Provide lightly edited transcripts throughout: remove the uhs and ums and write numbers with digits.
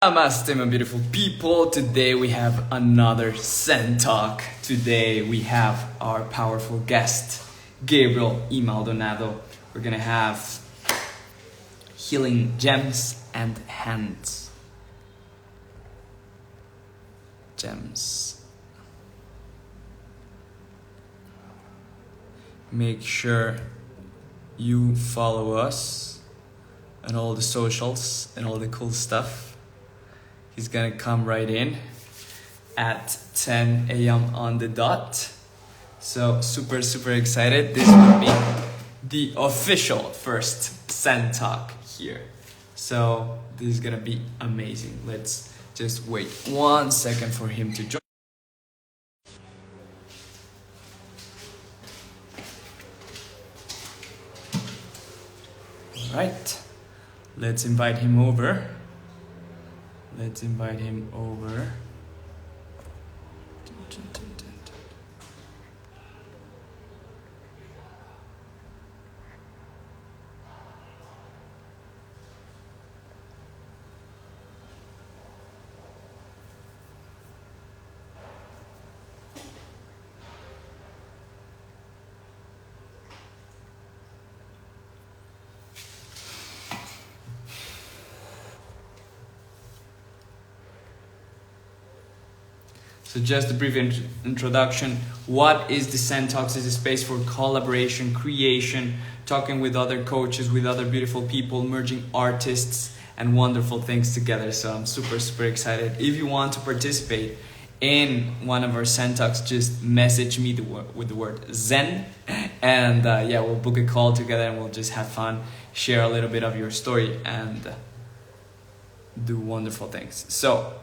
Namaste, my beautiful people. Today we have another Zen Talk. Today we have our powerful guest, Gabriel y Maldonado. We're gonna have healing gems and hands. Gems. Make sure you follow us on all the socials and all the cool stuff. He's gonna come right in at 10 a.m. on the dot. So super excited. This will be the official first Zen Talk here. So this is gonna be amazing. Let's just wait 1 second for him to join. All right, let's invite him over. Let's invite him over. So just a brief introduction. What is the Zen Talks? It's a space for collaboration, creation, talking with other coaches, with other beautiful people, merging artists and wonderful things together. So I'm super excited. If you want to participate in one of our Zen Talks, just message me with the word Zen. And we'll book a call together and we'll just have fun, share a little bit of your story and do wonderful things. So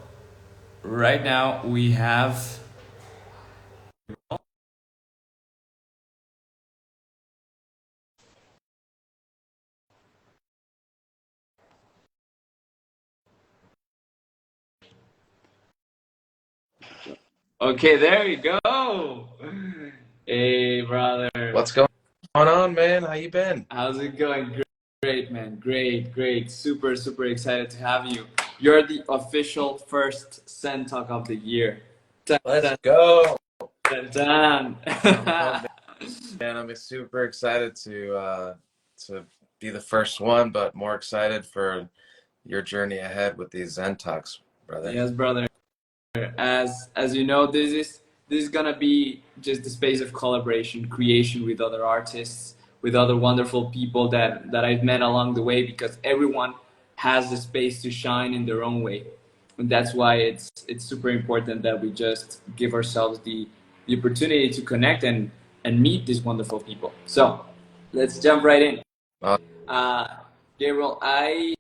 right now we have okay, there you go. Hey brother. What's going on, man? How you been? How's it going? Great man, great. Super excited to have you. You're the official first Zen Talk of the year. Let's go. Dun. Man, I'm super excited to be the first one, but more excited for your journey ahead with these Zen Talks, brother. Yes, brother. As you know, this is gonna be just the space of collaboration, creation with other artists, with other wonderful people that I've met along the way, because everyone has the space to shine in their own way. And that's why it's super important that we just give ourselves the opportunity to connect and meet these wonderful people. So let's jump right in. Uh, Uh, Gabriel, I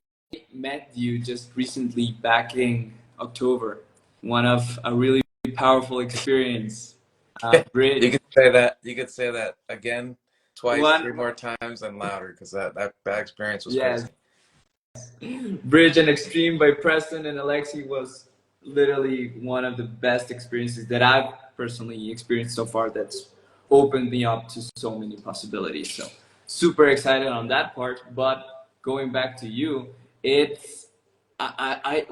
met you just recently back in October. One of a really powerful experience. you could say that. You could say that again, twice, One, three more times, and louder, because that experience was yes, crazy. Bridge and Extreme by Preston and Alexi was literally one of the best experiences that I've personally experienced so far. That's opened me up to so many possibilities. So super excited on that part. But going back to you, it's I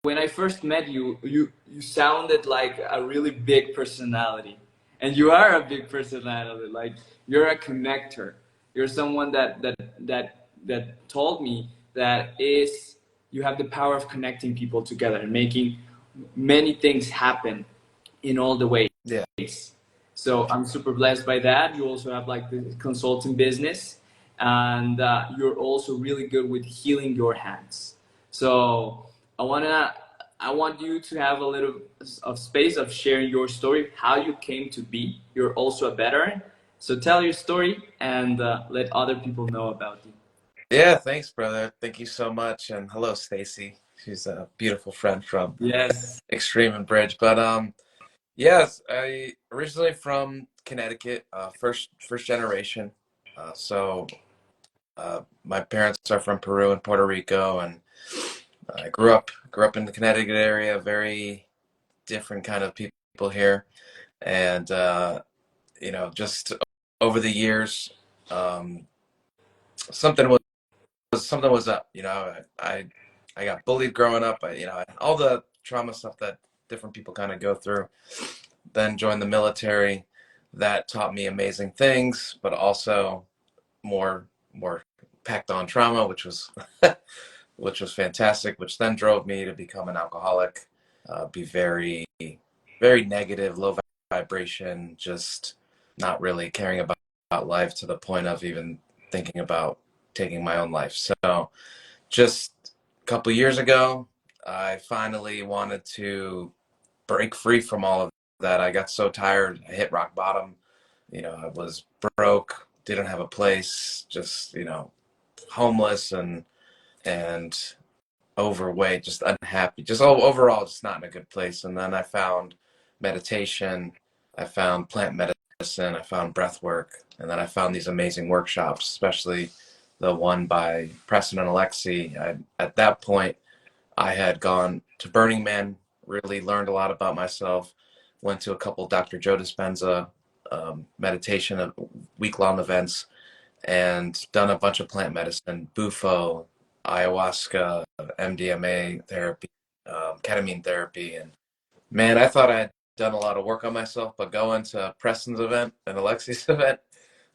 when I first met you, you sounded like a really big personality, and you are a big personality. Like you're a connector. You're someone that told me that is you have the power of connecting people together and making many things happen in all the ways. Yeah. So I'm super blessed by that. You also have like the consulting business, and you're also really good with healing your hands. So I want you to have a little of space of sharing your story, how you came to be. You're also a veteran, so tell your story and let other people know about you. Yeah, thanks, brother. Thank you so much. And hello, Stacy. She's a beautiful friend from Yes. Extreme and Bridge. But yes, I originally from Connecticut, first generation. My parents are from Peru and Puerto Rico, and I grew up in the Connecticut area. Very different kind of people here, and just over the years, um, something was up. I I got bullied growing up. All the trauma stuff that different people kind of go through. Then joined the military. That taught me amazing things, but also more packed on trauma, which was which was fantastic. Which then drove me to become an alcoholic, be very negative, low vibration, just not really caring about life to the point of even thinking about taking my own life. So just a couple years ago, I finally wanted to break free from all of that. I got so tired. I hit rock bottom. I was broke, didn't have a place, just, homeless and overweight, just unhappy, just overall just not in a good place. And then I found meditation, I found plant medicine, I found breath work, and then I found these amazing workshops, especially the one by Preston and Alexi. At that point, I had gone to Burning Man, really learned a lot about myself, went to a couple Dr. Joe Dispenza meditation week-long events, and done a bunch of plant medicine, bufo, ayahuasca, MDMA therapy, ketamine therapy. And man, I thought I had done a lot of work on myself, but going to Preston's event and Alexi's event,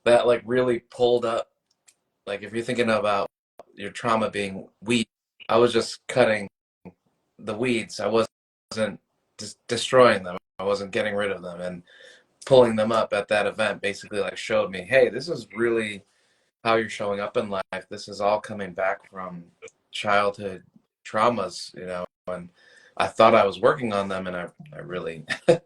that like really pulled up. Like if you're thinking about your trauma being weed, I was just cutting the weeds. I wasn't destroying them. I wasn't getting rid of them, and pulling them up at that event basically like showed me, hey, this is really how you're showing up in life. This is all coming back from childhood traumas, and I thought I was working on them, and I really I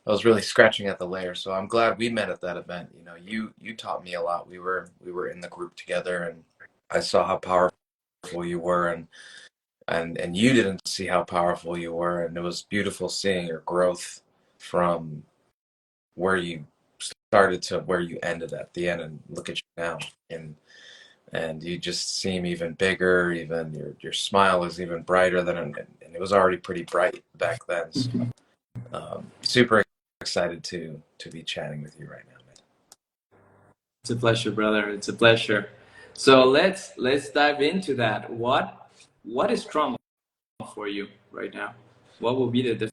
was really scratching at the layer. So I'm glad we met at that event. You taught me a lot. We were in the group together, and I saw how powerful you were, and you didn't see how powerful you were, and it was beautiful seeing your growth from where you started to where you ended at the end, and look at you now. And you just seem even bigger, even your smile is even brighter and it was already pretty bright back then. So super excited to be chatting with you right now, man. It's a pleasure, brother. It's a pleasure. So let's dive into that. What is trauma for you right now? What will be the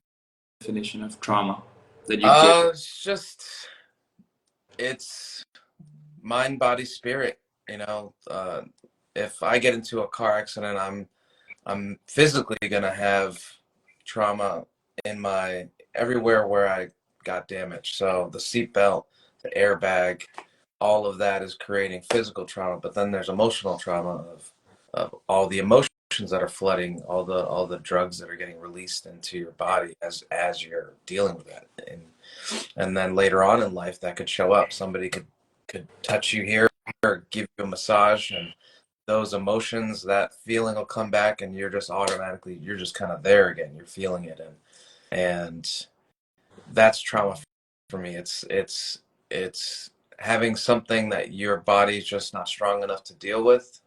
definition of trauma that you give it? It's mind, body, spirit. If I get into a car accident, I'm physically gonna have trauma in my everywhere where I got damaged. So the seatbelt, the airbag, all of that is creating physical trauma. But then there's emotional trauma of all the emotions that are flooding, all the drugs that are getting released into your body as you're dealing with that. And then later on in life, that could show up. Somebody could touch you here or give you a massage, and those emotions, that feeling will come back, and you're just kind of there again. You're feeling it, and that's trauma for me. It's having something that your body's just not strong enough to deal with.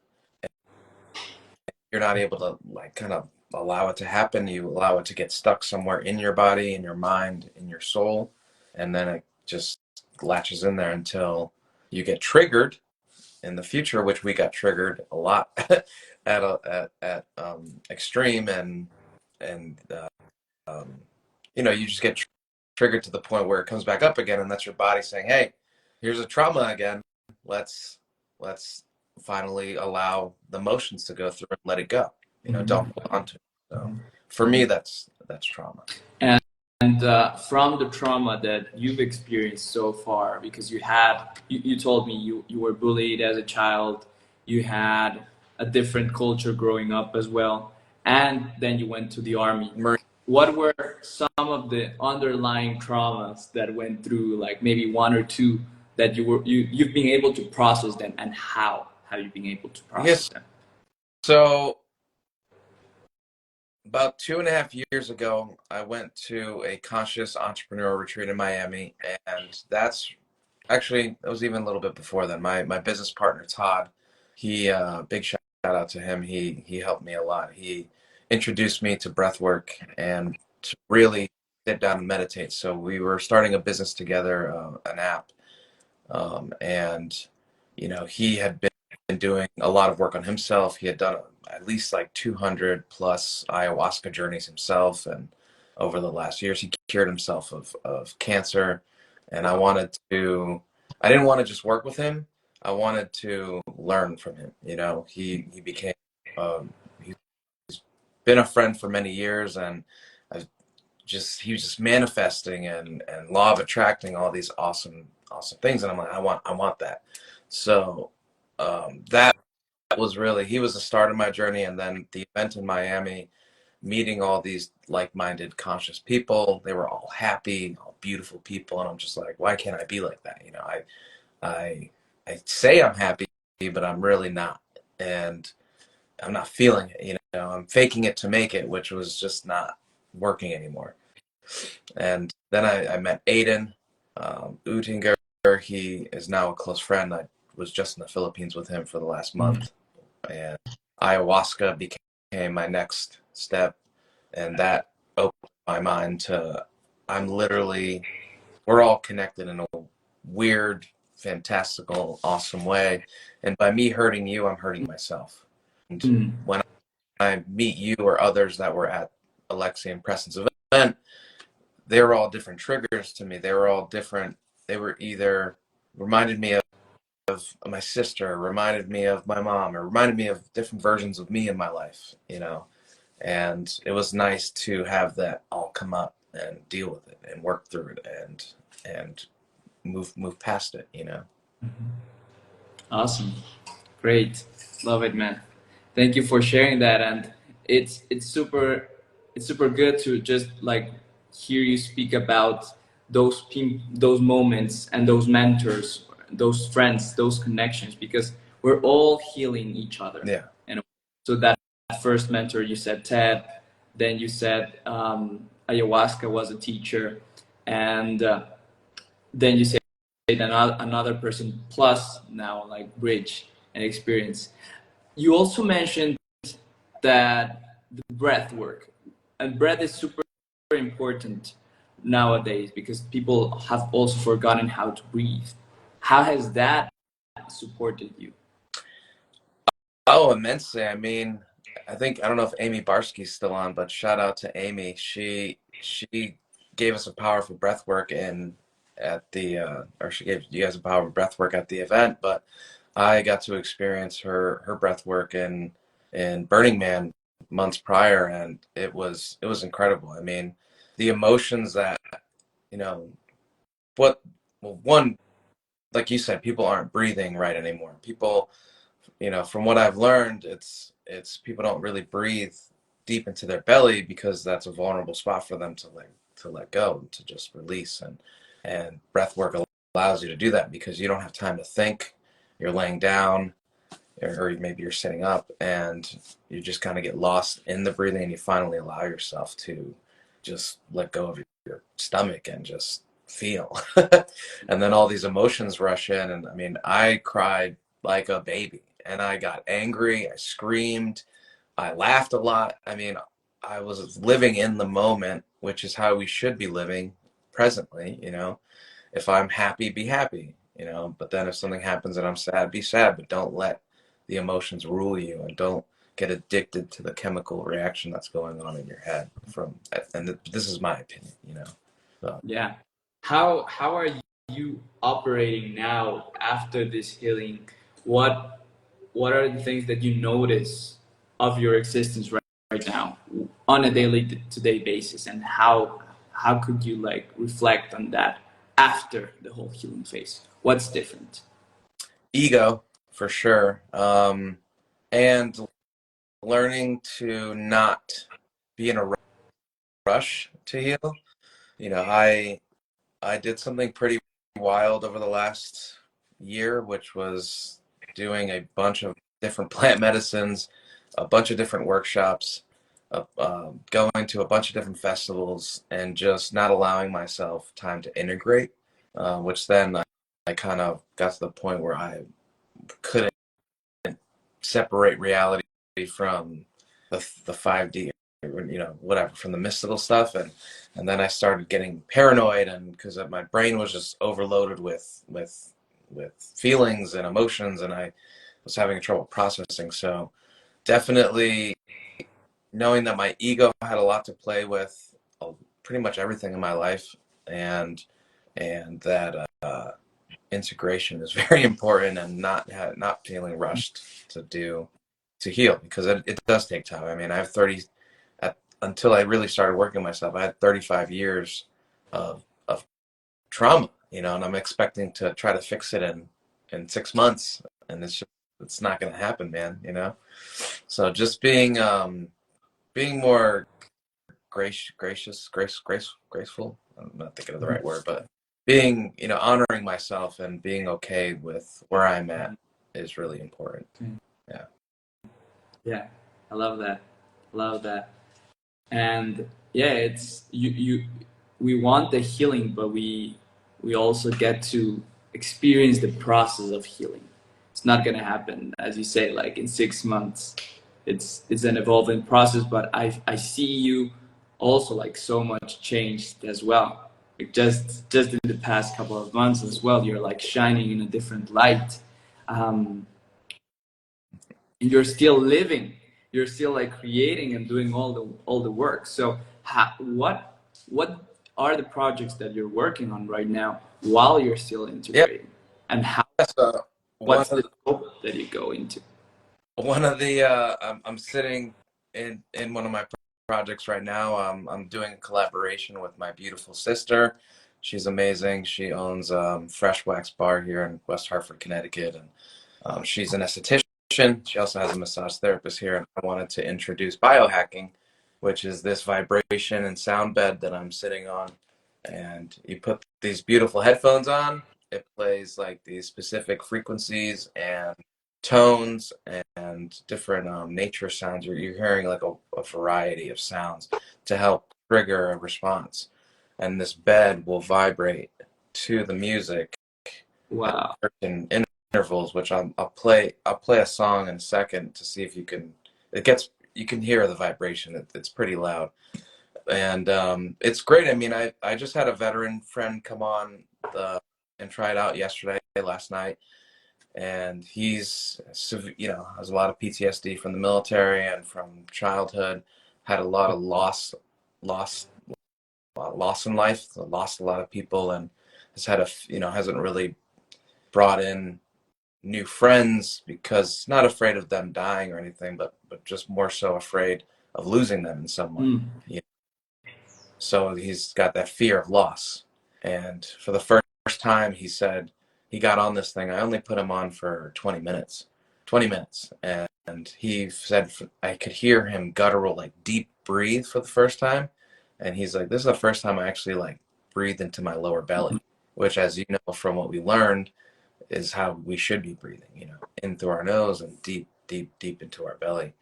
You're not able to like kind of allow it to happen. You allow it to get stuck somewhere in your body, in your mind, in your soul, and then it just latches in there until you get triggered in the future, which we got triggered a lot at extreme, and um, you just get triggered to the point where it comes back up again, and that's your body saying, hey, here's a trauma again. Let's finally allow the emotions to go through and let it go. Don't hold on to it. So for me, that's trauma. And from the trauma that you've experienced so far, because you told me you were bullied as a child, you had a different culture growing up as well, and then you went to the army. What were some of the underlying traumas that went through, like maybe one or two, that you've been able to process them, and how have you been able to process Yes. them? So about 2.5 years ago, I went to a conscious entrepreneur retreat in Miami, and that's actually, it was even a little bit before then. My business partner Todd, he big shout out to him. He helped me a lot. He introduced me to breath work and to really sit down and meditate. So we were starting a business together, an app, and he had doing a lot of work on himself. He had done at least like 200 plus ayahuasca journeys himself, and over the last years, he cured himself of cancer. And I didn't want to just work with him. I wanted to learn from him. You know, he became, he's been a friend for many years, and I he was just manifesting and law of attracting all these awesome things. And I'm like, I want that. So, that was really, he was the start of my journey. And then the event in Miami, meeting all these like-minded conscious people, they were all happy, all beautiful people. And I'm just like, why can't I be like that? You know, I I say I'm happy, but I'm really not. And I'm not feeling it, you know, I'm faking it to make it, which was just not working anymore. And then I met Aiden Utinger. He is now a close friend. I was just in the Philippines with him for the last month, and ayahuasca became my next step, and that opened my mind to, I'm literally, we're all connected in a weird, fantastical, awesome way. And by me hurting you, I'm hurting myself. And Mm. when I meet you or others that were at Alexi and Preston's event, they were all different triggers to me. They were all different. They were either reminded me of my sister, reminded me of my mom, or reminded me of different versions of me in my life, you know. And it was nice to have that all come up and deal with it and work through it and move past it, you know. Awesome. Great. Love it, man. Thank you for sharing that. And it's super good to just like hear you speak about those moments and those mentors, those friends, those connections, because we're all healing each other. Yeah. And so that first mentor, you said Ted, then you said ayahuasca was a teacher, and then you say another person plus now like bridge and experience. You also mentioned that the breath work, and breath is super important nowadays because people have also forgotten how to breathe. How has that supported you? Oh, immensely. I mean, I don't know if Amy Barsky's still on, but shout out to Amy. She gave us a powerful breath work in at the or she gave you guys a powerful breath work at the event, but I got to experience her breath work in Burning Man months prior, and it was incredible. I mean, the emotions that, you know, what well, one, like you said, people aren't breathing right anymore. People, you know, from what I've learned, it's people don't really breathe deep into their belly because that's a vulnerable spot for them to let go, to just release. And breath work allows you to do that because you don't have time to think. You're laying down, or maybe you're sitting up, and you just kind of get lost in the breathing, and you finally allow yourself to just let go of your stomach and just feel. And then all these emotions rush in, and I mean, I cried like a baby, and I got angry, I screamed, I laughed a lot. I mean, I was living in the moment, which is how we should be living presently, you know. If I'm happy, be happy, you know. But then if something happens and I'm sad, be sad, but don't let the emotions rule you, and don't get addicted to the chemical reaction that's going on in your head from, and this is my opinion, you know. So, Yeah. How are you operating now after this healing? What what are the things that you notice of your existence right now on a daily to day basis, and how could you like reflect on that after the whole healing phase? What's different? ego for sure, and learning to not be in a rush to heal. You know, I did something pretty wild over the last year, which was doing a bunch of different plant medicines, a bunch of different workshops, going to a bunch of different festivals, and just not allowing myself time to integrate, which then I kind of got to the point where I couldn't separate reality from the 5D, you know, whatever, from the mystical stuff. And then I started getting paranoid, and because my brain was just overloaded with feelings and emotions, and was having trouble processing. So definitely knowing that my ego had a lot to play with pretty much everything in my life, and that integration is very important, and not feeling rushed to heal, because it does take time. I mean, I have 30 until I really started working myself. I had 35 years of trauma, and I'm expecting to try to fix it in 6 months, and it's not going to happen, man. So just being more graceful. I'm not thinking of the right word, but being, honoring myself and being okay with where I'm at is really important. Yeah. Yeah, I love that. Love that. And yeah, it's you we want the healing, but we also get to experience the process of healing. It's not gonna happen, as you say, like in 6 months. It's an evolving process, but I see you also like so much changed as well. Like just in the past couple of months as well, you're like shining in a different light. Um, and you're still living, you're still like creating and doing all the work. So what are the projects that you're working on right now while you're still Yeah. integrating, and how, So one what's of the scope that you go into? one of the I'm sitting in one of my projects right now. I'm doing a collaboration with my beautiful sister. She's amazing. She owns Fresh Wax Bar here in West Hartford, Connecticut, and she's an esthetician. She also has a massage therapist here, and I wanted to introduce biohacking, which is this vibration and sound bed that I'm sitting on. And you put these beautiful headphones on. It plays like these specific frequencies and tones and different nature sounds. You're hearing like a variety of sounds to help trigger a response. And this bed will vibrate to the music at Wow. certain intervals, which I'll play a song in a second to see if you can hear the vibration. It's pretty loud, and it's great. I mean, I just had a veteran friend come on and try it out last night, and he's has a lot of PTSD from the military and from childhood, had a lot of loss loss in life, lost a lot of people, and hasn't really brought in new friends because not afraid of them dying or anything, but just more so afraid of losing them in some way. Mm. So he's got that fear of loss. And for the first time, he said he got on this thing. I only put him on for 20 minutes. 20 minutes. And he said I could hear him guttural, like deep breathe for the first time. And he's like, this is the first time I actually like breathed into my lower belly, which, as you know from what we learned, is how we should be breathing, in through our nose and deep, deep, deep into our belly.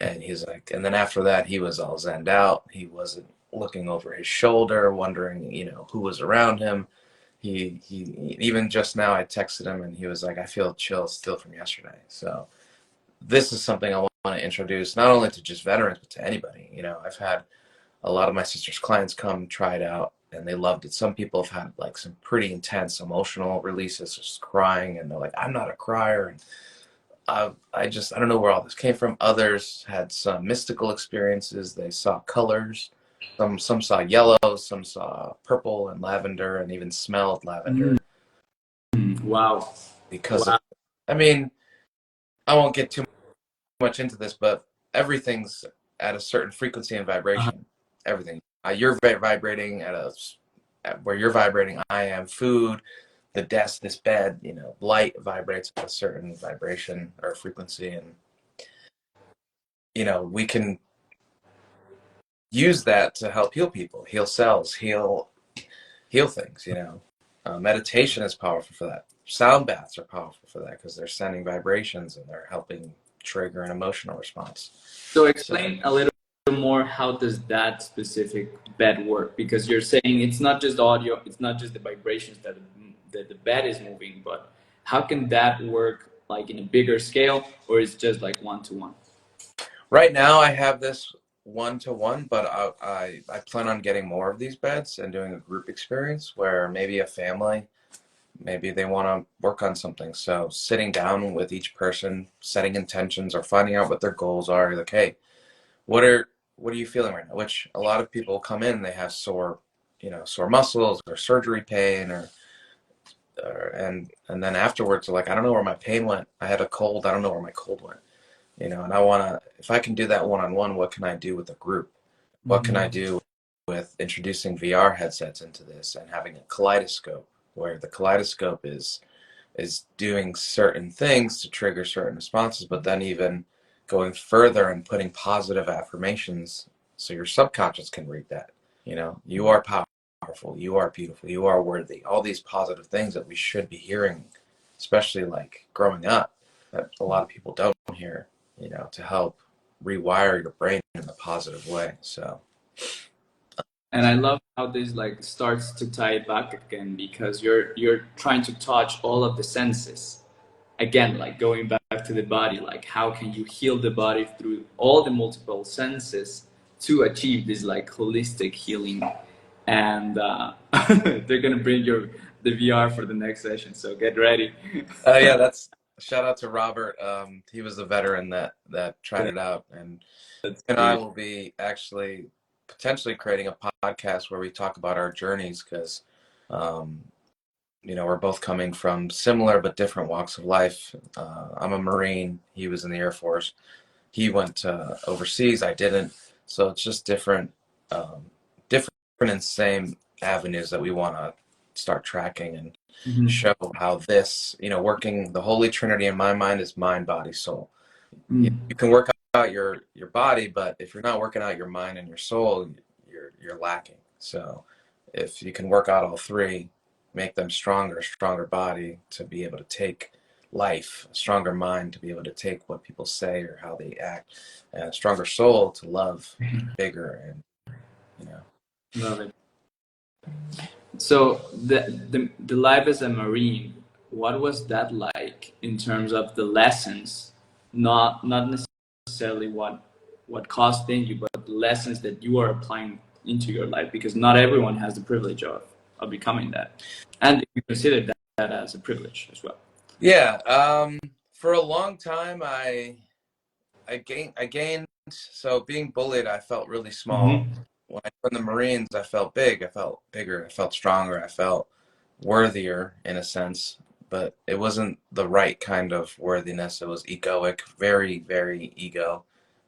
And he's like, and then after that, he was all zenned out. He wasn't looking over his shoulder, wondering, who was around him. He even just now, I texted him and he was like, I feel chills still from yesterday. So this is something I want to introduce not only to just veterans, but to anybody. I've had a lot of my sister's clients come try it out and they loved it. Some people have had like some pretty intense emotional releases, just crying, and they're like, I'm not a crier. And I don't know where all this came from. Others had some mystical experiences. They saw colors. Some saw yellow, some saw purple and lavender, and even smelled lavender Mm. Wow. because of, Wow. I mean, I won't get too much into this, but everything's at a certain frequency and Uh-huh. vibration. Everything. You're vibrating at where you're vibrating. I am food. The desk, this bed, light vibrates at a certain vibration or frequency, and we can use that to help heal people, heal cells, heal things. Meditation is powerful for that. Sound baths are powerful for that because they're sending vibrations and they're helping trigger an emotional response. So So explain a little more, how does that specific bed work? Because you're saying it's not just audio, it's not just the vibrations that the bed is moving, but how can that work like in a bigger scale, or is just like one to one? right now I have this 1-to-1, but I plan on getting more of these beds and doing a group experience where maybe a family maybe they want to work on something. So sitting down with each person, setting intentions or finding out what their goals are, like, hey, what are what are you feeling right now? Which a lot of people come in, they have sore muscles or surgery pain and then afterwards they're like, I don't know where my pain went. I had a cold. I don't know where my cold went. And I want to, if I can do that one-on-one, what can I do with a group? What can I Mhm. do with introducing VR headsets into this and having a kaleidoscope where the kaleidoscope is doing certain things to trigger certain responses, but then even going further and putting positive affirmations so your subconscious can read that. You are powerful, you are beautiful, you are worthy. All these positive things that we should be hearing, especially like growing up, that a lot of people don't hear, to help rewire your brain in a positive way. So, And I love how this like starts to tie it back again because you're trying to touch all of the senses. Again, like going back to the body, like how can you heal the body through all the multiple senses to achieve this like holistic healing? And they're gonna bring your the VR for the next session, so get ready. yeah, that's shout out to Robert. He was the veteran that tried it out, That's and I great. will be actually potentially creating a podcast where we talk about our journeys because, um, we're both coming from similar but different walks of life. I'm a Marine. He was in the Air Force. He went overseas. I didn't. So it's just um, different and same avenues that we want to start tracking and Mhm. show how this, working the Holy Trinity in my mind is mind, body, soul. You Mm. can work out your body, but if you're not working out your mind and your soul, you're lacking. So if you can work out all three, make them stronger body to be able to take life, a stronger mind to be able to take what people say or how they act, and a stronger soul to love bigger and you know. Love it. So the life as a Marine, what was that like in terms of the lessons? Not necessarily what caused in you, but the lessons that you are applying into your life, because not everyone has the privilege of becoming that, and you consider that as a privilege as well. Yeah, for a long time I gained so being bullied I felt really small. Mm-hmm. When I joined the Marines I felt big, I felt bigger, I felt stronger, I felt worthier in a sense, but it wasn't the right kind of worthiness. It was egoic, very, very ego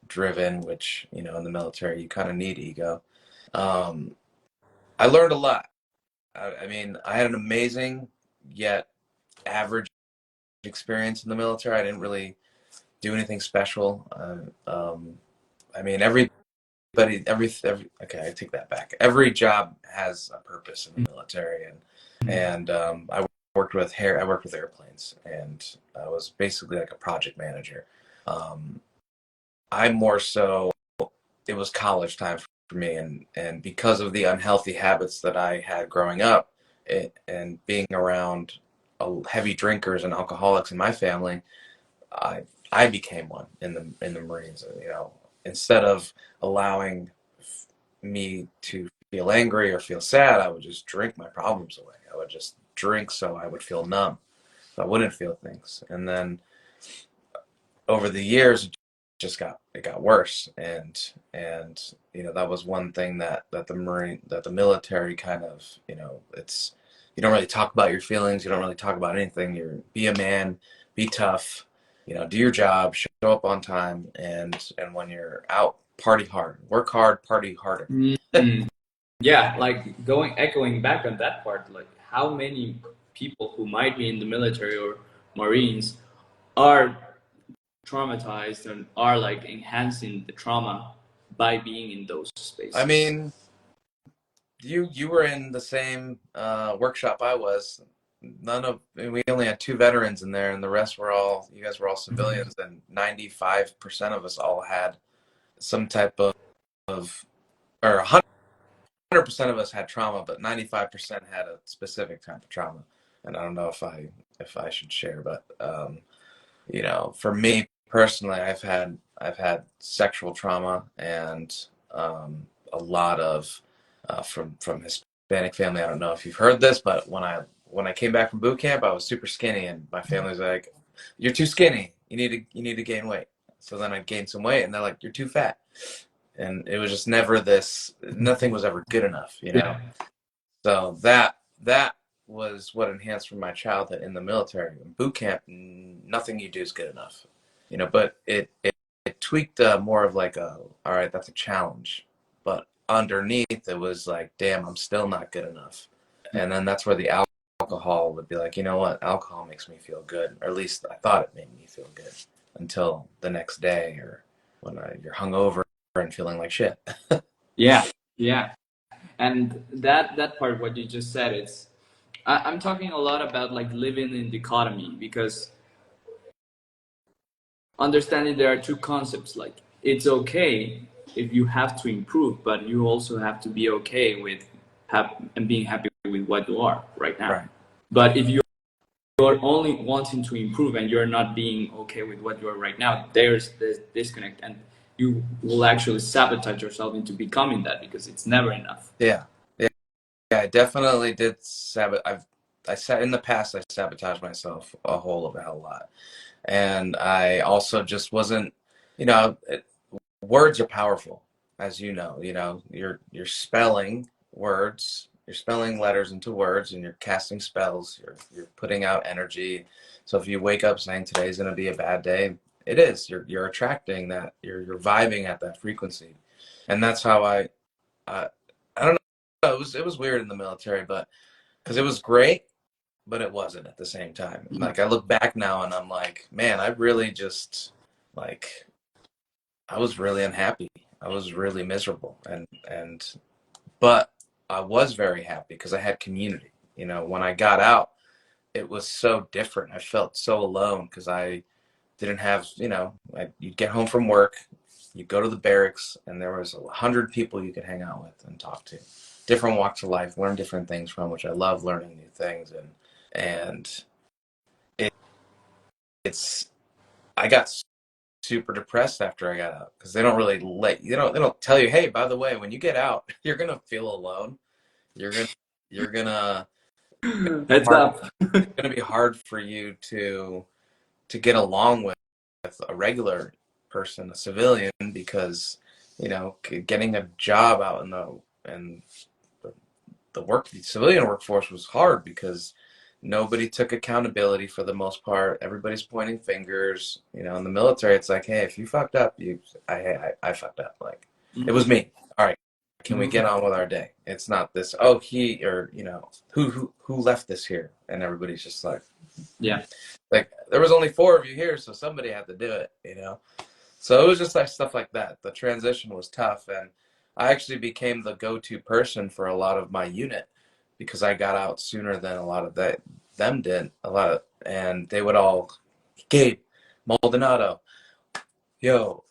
driven, which, in the military you kind of need ego. Um, I learned a lot. I mean, I had an amazing yet average experience in the military. I didn't really do anything special. I mean, okay, I take that back. Every job has a purpose in the military, and I worked with airplanes, and I was basically like a project manager. Um, I more so, it was college time for me, and because of the unhealthy habits that I had growing up, and being around heavy drinkers and alcoholics in my family, I I became one in the Marines. Instead of allowing me to feel angry or feel sad, I would just drink my problems away. I would just drink so I would feel numb, so I wouldn't feel things. And then over the years, it got worse, and that was one thing that the military kind of, it's, you don't really talk about your feelings, you don't really talk about anything. You be a man, be tough, do your job, show up on time, and when you're out, party hard, work hard, party harder. Mm-hmm. Yeah, like going echoing back on that part, like how many people who might be in the military or Marines are traumatized and are like enhancing the trauma by being in those I spaces. mean, you were in the same workshop I was. We only had two veterans in there, and the rest were all, you guys were all civilians, and 95% of us all had some type of or 100% of us had trauma, but 95% had a specific type of trauma. And I don't know if I should share, but for me personally, I've had sexual trauma and a lot of from Hispanic family. I don't know if you've heard this, but when I came back from boot camp, I was super skinny, and my family's like, "You're too skinny. You need to gain weight." So then I'd gain some weight, and they're like, "You're too fat." And it was just never this. Nothing was ever good enough, you know. Yeah. So that was what enhanced from my childhood in the military. In boot camp, nothing you do is good enough, you know. But it tweaked more of like a, all right, that's a challenge, but underneath it was like, damn, I'm still not good enough. And then that's where the alcohol would be like, you know what, alcohol makes me feel good, or at least I thought it made me feel good until the next day, or when you're hungover and feeling like shit. Yeah. Yeah. And that part, what you just said, I'm talking a lot about like living in dichotomy, because understanding there are two concepts. Like, it's okay if you have to improve, but you also have to be okay with and being happy with what you are right now. Right. But if you're only wanting to improve and you're not being okay with what you are right now, there's this disconnect, and you will actually sabotage yourself into becoming that, because it's never enough. Yeah. Yeah. Yeah, I definitely did in the past I sabotaged myself a whole hell lot. And I also just wasn't, you know, words are powerful, as you know, you're spelling words, you're spelling letters into words, and you're casting spells, you're putting out energy. So if you wake up saying today's going to be a bad day, it is. You're attracting that. You're vibing at that frequency. And that's how I I don't know. It was weird in the military, but because it was great, but it wasn't at the same time. Like I look back now and I'm like, man, I really just like I was really unhappy. I was really miserable, and but I was very happy because I had community. You know, when I got out, it was so different. I felt so alone because I didn't have, you know, you'd get home from work, you go to the barracks, and there was 100 people you could hang out with and talk to, different walks of life, learn different things from, which I love learning new things, and it, it's I got super depressed after I got out because they don't really they don't tell you, hey, by the way, when you get out, you're gonna feel alone. You're gonna you're gonna Heads hard, up. it's gonna be hard for you to get along with a regular person, a civilian, because you know getting a job out in the civilian workforce was hard because nobody took accountability for the most part. Everybody's pointing fingers. You know, in the military, it's like, hey, if you fucked up, I fucked up. Like it was me. All right, can we get on with our day? It's not this. Oh, he or you know who left this here, and everybody's just Yeah. like there was only 4 of you here, so somebody had to do it. You know. So it was just like stuff like that. The transition was tough, and I actually became the go-to person for a lot of my unit because I got out sooner than a lot of them did. And they would all, Gabe, Maldonado, yo,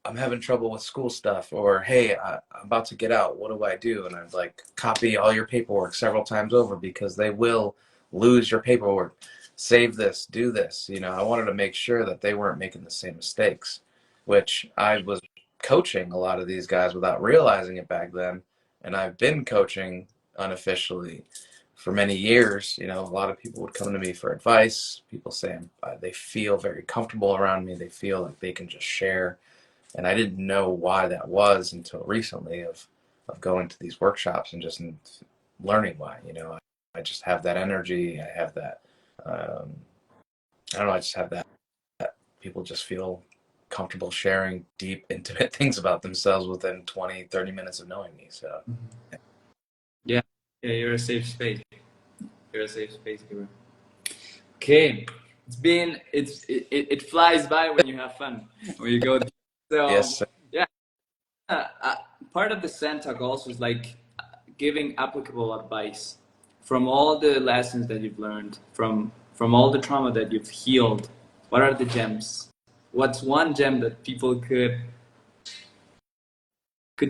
I'm having trouble with school stuff, or hey, I'm about to get out. What do I do? And I'd like copy all your paperwork several times over because they will lose your paperwork. Save this, do this. You know, I wanted to make sure that they weren't making the same mistakes, which I was coaching a lot of these guys without realizing it back then. And I've been coaching unofficially for many years. You know, a lot of people would come to me for advice. People say they feel very comfortable around me. They feel like they can just share. And I didn't know why that was until recently of going to these workshops and just learning why. You know, I just have that energy. I have that. I don't know. I just have that people just feel comfortable sharing deep, intimate things about themselves within 20, 30 minutes of knowing me. So, Yeah. Yeah, you're a safe space. You're a safe space, Gabriel. Okay. It flies by when you have fun, when you go. So yes, yeah, part of the Sand Talk also is like giving applicable advice from all the lessons that you've learned, from all the trauma that you've healed. What are the gems? What's one gem that people could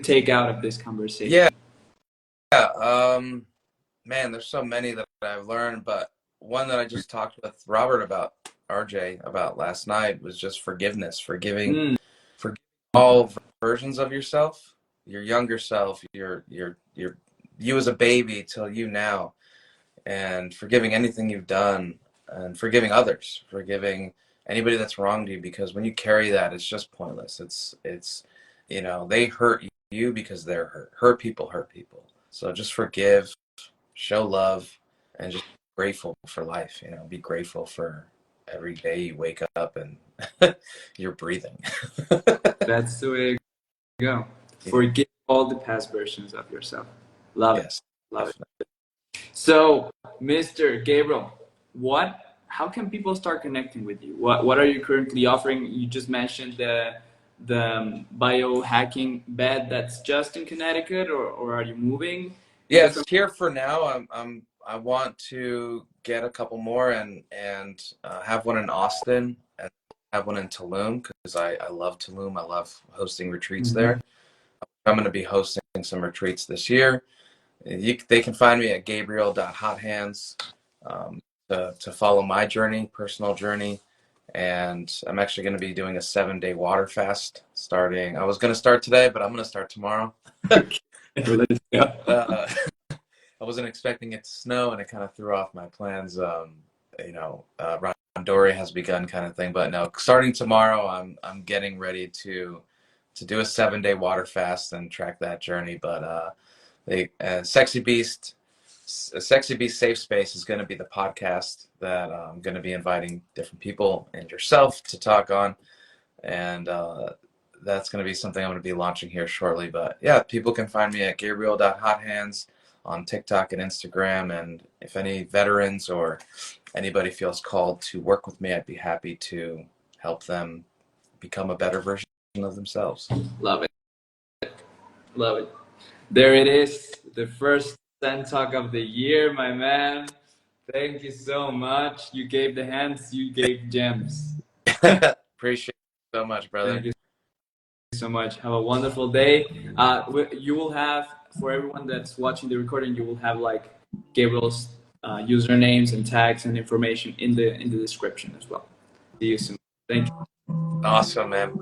take out of this yeah, conversation? yeah. Man, there's so many that I've learned, but one that I just talked with Robert about, RJ, about last night was just forgiveness, Mm. forgiving all versions of yourself, your younger self, your you as a baby till you now. and forgiving anything you've done, and forgiving others, forgiving anybody that's wronged you, because when you carry that, it's just pointless. It's they hurt you because they're hurt. Hurt people hurt people. So just forgive, show love, and just be grateful for life. Be grateful for every day you wake up and you're breathing. That's the way to go. Yeah. Forgive all the past versions of yourself. Love it. Yes, Love definitely. it. So, Mr. Gabriel, how can people start connecting with you? What are you currently offering? You just mentioned the biohacking bed that's just in Connecticut, or are you moving? Yeah, it's here for now. I want to get a couple more and have one in Austin and have one in Tulum, because I love Tulum. I love hosting retreats there. I'm going to be hosting some retreats this year. They can find me at gabriel.hothands, to follow my journey, personal journey. And I'm actually going to be doing a 7-day water fast starting. I was going to start today, but I'm going to start tomorrow. Okay, let's go. I wasn't expecting it to snow, and it kind of threw off my plans. Randori has begun, kind of thing. But no, starting tomorrow, I'm getting ready to do a 7-day water fast and track that journey. But Sexy Beast Safe Space is going to be the podcast that I'm going to be inviting different people and yourself to talk on, and that's going to be something I'm going to be launching here shortly. But yeah, people can find me at gabriel.hothands on TikTok and Instagram, and if any veterans or anybody feels called to work with me, I'd be happy to help them become a better version of themselves. Love it. Love it. There it is, the first Zen Talk of the year, my man. Thank you so much. You gave the hands, you gave gems. Appreciate it so much, brother. Thank you so much. Have a wonderful day. You will have, for everyone that's watching the recording, you will have like Gabriel's usernames and tags and information in the description as well. See you soon. Thank you. Awesome, man.